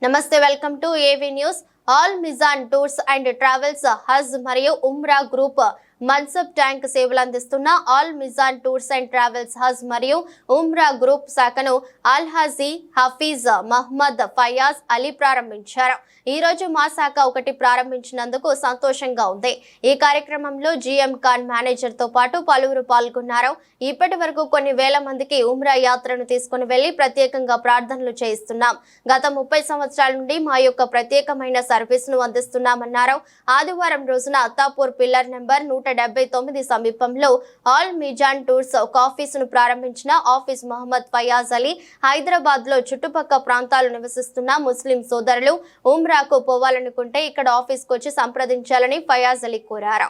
నమస్తే, welcome to AV news. Al Mizan tours and travels హజ్ మరియు ఉమ్రా గ్రూప్ మన్సబ్ ట్యాంక్ సేవలు అందిస్తున్న Al Mizan tours and travels హజ్ మరియు ఉమ్రా గ్రూప్ శాఖను అల్ హాజీ హఫీజ్ మహ్మద్ ఫయాజ్ అలీ ప్రారంభించారు. ఈ రోజు మా శాఖ ఒకటి ప్రారంభించినందుకు సంతోషంగా ఉంది. ఈ కార్యక్రమంలో జీఎం ఖాన్ మేనేజర్ తో పాటు పలువురు పాల్గొన్నారు. ఇప్పటి వరకు కొన్ని వేల మందికి ఉమ్రా యాత్రను తీసుకుని వెళ్లి ప్రత్యేకంగా ప్రార్థనలు చేయిస్తున్నాం. గత 30 సంవత్సరాల నుండి మా యొక్క ప్రత్యేకమైన సర్వీస్ ను అందిస్తున్నామన్నారు. ఆదివారం రోజున అత్తాపూర్ పిల్లర్ నెంబర్ 179 సమీపంలో ఆల్ మిజాన్ టూర్స్ ఒక ఆఫీసును ప్రారంభించిన ఆఫీస్ మహమ్మద్ ఫయాజ్ అలీ హైదరాబాద్ లో చుట్టుపక్కల ప్రాంతాలు నివసిస్తున్న ముస్లిం సోదరులు ఉమ్రాకు పోవాలనుకుంటే ఇక్కడ ఆఫీస్కు వచ్చి సంప్రదించాలని ఫయాజ్ అలీ కోరారు.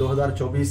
2024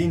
3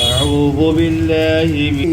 أعوذ بالله من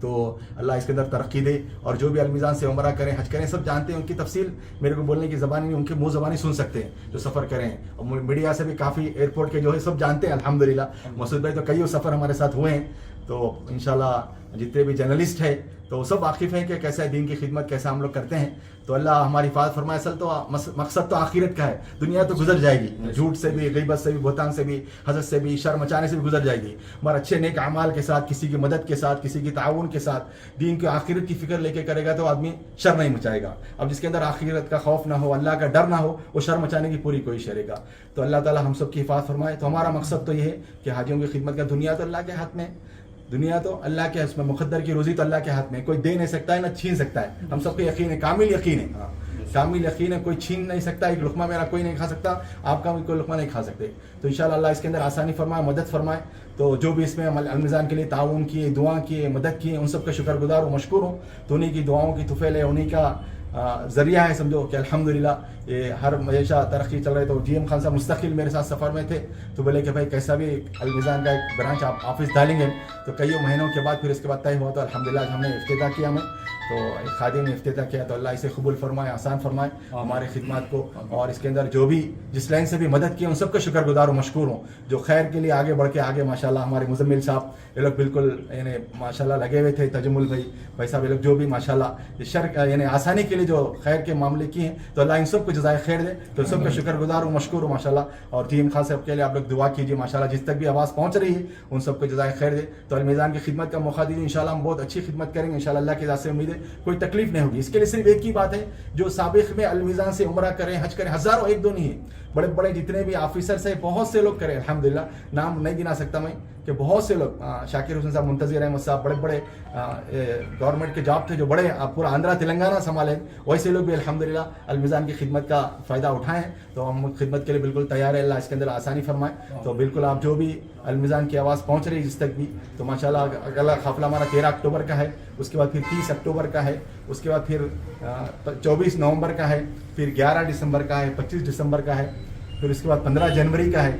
تو اللہ اس کے اندر ترقی دے. اور جو بھی المیزان سے عمرہ کریں حج کریں سب جانتے ہیں, ان کی تفصیل میرے کو بولنے کی زبان نہیں, ان کے منہ زبانی سن سکتے ہیں جو سفر کریں. اور میڈیا سے بھی کافی ایئرپورٹ کے جو ہے سب جانتے ہیں الحمدللہ. مسعود بھائی تو کئی سفر ہمارے ساتھ ہوئے ہیں, تو انشاءاللہ جتنے بھی جرنلسٹ ہیں تو وہ سب واقف ہیں کہ کیسا دین کی خدمت کیسا ہم لوگ کرتے ہیں. تو اللہ ہماری حفاظت فرمائے. اصل تو مقصد تو آخرت کا ہے, دنیا تو گزر جائے گی, جھوٹ سے بھی, غیبت سے بھی, بہتان سے بھی, حسد سے بھی, شر مچانے سے بھی گزر جائے گی. مگر اچھے نیک اعمال کے ساتھ, کسی کی مدد کے ساتھ, کسی کی تعاون کے ساتھ, دین کی آخرت کی فکر لے کے کرے گا تو آدمی شر نہیں مچائے گا. اب جس کے اندر آخرت کا خوف نہ ہو, اللہ کا ڈر نہ ہو, وہ شر مچانے کی پوری کوشش کرے گا. تو اللہ تعالی ہم سب کی حفاظت فرمائے. تو ہمارا مقصد تو یہ ہے کہ حاجیوں کی خدمت کا. دنیا تو اللہ کے ہاتھ میں, دنیا تو اللہ کے, اس میں مقدر کی روزی تو اللہ کے ہاتھ میں, کوئی دے نہیں سکتا ہے نہ چھین سکتا ہے. ہم سب کو یقین ہے, کامل یقین ہے, کامل یقین ہے, کوئی چھین نہیں سکتا. ایک لقمہ میرا کوئی نہیں کھا سکتا, آپ کا بھی کوئی لقمہ نہیں کھا سکتے. تو انشاءاللہ اللہ اس کے اندر آسانی فرمائے, مدد فرمائے. تو جو بھی اس میں المیزان کے لیے تعاون کیے, دعا کیے, مدد کیے, ان سب کا شکر گزار ہوں, مشکور ہوں. تو انہیں کی دعاؤں کی طفیل ہے, انہیں کا ذریعہ ہے سمجھو کہ الحمدللہ یہ ہر ہمیشہ ترقی چل رہے. تو جی ایم خان صاحب مستقل میرے ساتھ سفر میں تھے, تو بولے کہ بھائی کیسا بھی المیزان کا ایک برانچ آپ آفس ڈالیں گے. تو کئی مہینوں کے بعد پھر اس کے بعد طے ہوا. تو الحمدللہ ہم نے افتتاح کیا, ہمیں تو ایک خادم نے افتتاح کیا. تو اللہ اسے قبول فرمائے, آسان فرمائے ہمارے خدمات کو. اور اس کے اندر جو بھی جس لائن سے بھی مدد کی ان سب کا شکر گزار ہوں, مشکور ہوں. جو خیر کے لیے آگے بڑھ کے آگے ماشاءاللہ ہمارے مزمل صاحب یہ لوگ بالکل یعنی ماشاءاللہ لگے ہوئے تھے, تجمل بھائی صاحب یہ لوگ جو بھی ماشاءاللہ شر یعنی آسانی کے لیے جو خیر کے معاملے کیے ہیں, تو اللہ ان سب کو جزائے خیر دے. تو سب کا شکر گزار ہوں, مشکور ہوں ماشاءاللہ. اور جی ایم خان صاحب کے لیے آپ لوگ دعا کیجیے ماشاءاللہ, جس تک بھی آواز پہنچ رہی ہے ان سب کو جزائے خیر دے. تو المیزان کی خدمت کا موقع دیجیے, انشاءاللہ ہم بہت اچھی خدمت کریں گے انشاءاللہ. اللہ کی ذات سے امید ہے کوئی تکلیف نہیں ہوگی. اس کے لیے صرف ایک ہی بات ہے, جو سابق میں المیزان سے عمرہ کریں, حج کریں, ہزاروں, ایک دو نہیں ہے, بڑے بڑے جتنے بھی آفیسرس ہیں بہت سے لوگ کریں الحمدللہ. نام نہیں گنا سکتا میں کہ بہت سے لوگ, شاکر حسین صاحب, منتظر احمد صاحب, بڑے بڑے گورنمنٹ کے جاب تھے جو بڑے پورا آندھرا تلنگانہ سنبھالے, ویسے لوگ بھی الحمدللہ المیزان کی خدمت کا فائدہ اٹھائیں. تو ہم خدمت کے لیے بالکل تیار ہے. اللہ اس کے اندر آسانی فرمائے. تو بالکل آپ جو بھی المیزان کی آواز پہنچ رہی ہے جس تک بھی, تو ماشاءاللہ اگلا قافلہ ہمارا 13 اکتوبر کا ہے, اس کے بعد پھر 30 اکتوبر کا ہے, اس کے بعد پھر 24 نومبر کا ہے, پھر 11 دسمبر کا ہے, 25 دسمبر کا ہے, پھر اس کے بعد 15 جنوری کا ہے,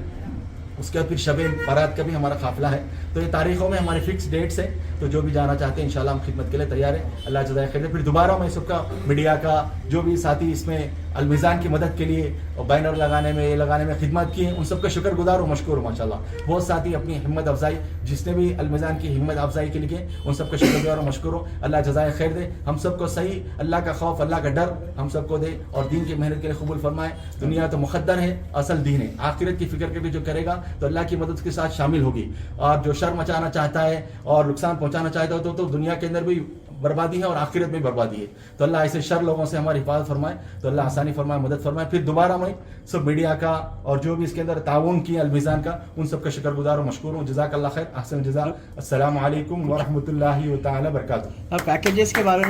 اس کے بعد پھر شب برات کا بھی ہمارا قافلہ ہے. تو یہ تاریخوں میں ہمارے فکس ڈیٹس ہیں. تو جو بھی جانا چاہتے ہیں انشاءاللہ ہم خدمت کے لیے تیار ہیں. اللہ جزائے خیر دے. پھر دوبارہ میں سب کا میڈیا کا جو بھی ساتھی اس میں المیزان کی مدد کے لیے اور بینر لگانے میں, یہ لگانے میں خدمت کی ہیں, ان سب کا شکر گزار ہوں, مشکور ہوں ماشاءاللہ. بہت ساتھی اپنی ہمت افزائی, جس نے بھی المیزان کی ہمت افزائی کے لیے ان سب کا شکر گزار ہوں, مشکور ہوں. اللہ جزائے خیر دے. ہم سب کو صحیح اللہ کا خوف, اللہ کا ڈر ہم سب کو دے, اور دین کی محنت کے لیے قبول فرمائے. دنیا تو مقدر ہے, اصل دین ہے. آخرت کی فکر کے بھی جو کرے گا تو اللہ کی مدد کے ساتھ شامل ہوگی. اور جو شر مچانا چاہتا ہے اور نقصان پہنچانا چاہتا ہے تو دنیا کے اندر بھی بربادی ہے اور آخرت میں بربادی ہے. تو اللہ ایسے شر لوگوں سے ہماری حفاظت فرمائے. تو اللہ آسانی فرمائے, مدد فرمائے. پھر دوبارہ میں سب میڈیا کا اور جو بھی اس کے اندر تعاون کیا المیزان کا, ان سب کا شکر گزار ہوں, مشکور ہوں. جزاک اللہ خیر, احسن جزا. السلام علیکم ورحمۃ اللہ تعالی وبرکاتہ. پیکیجز کے بارے میں